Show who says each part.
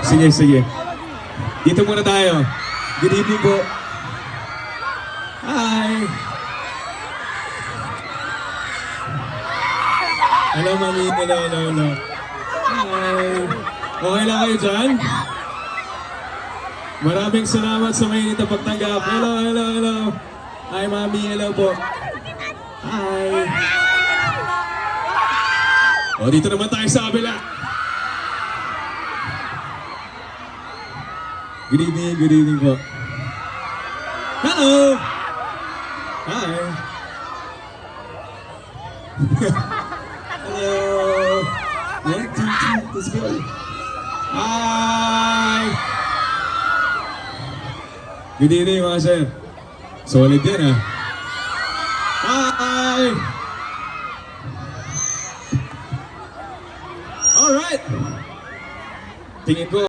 Speaker 1: Sige, sige. Dito muna tayo. Good evening po. Hi! Hello, mami. Hello, hello, hello. Hi! Okay lang kayo dyan? Maraming salamat sa mainit na pagtanggap. Hello, hello, hello. Hi, mami. Hello po. Hi! O, dito naman tayo sa kabila. Good evening po. Hello! Hi! Hello! 1, 2, 3, let's go! Hi! Good evening mga sir. Solid yan ah. Hi! Alright! Tingin ko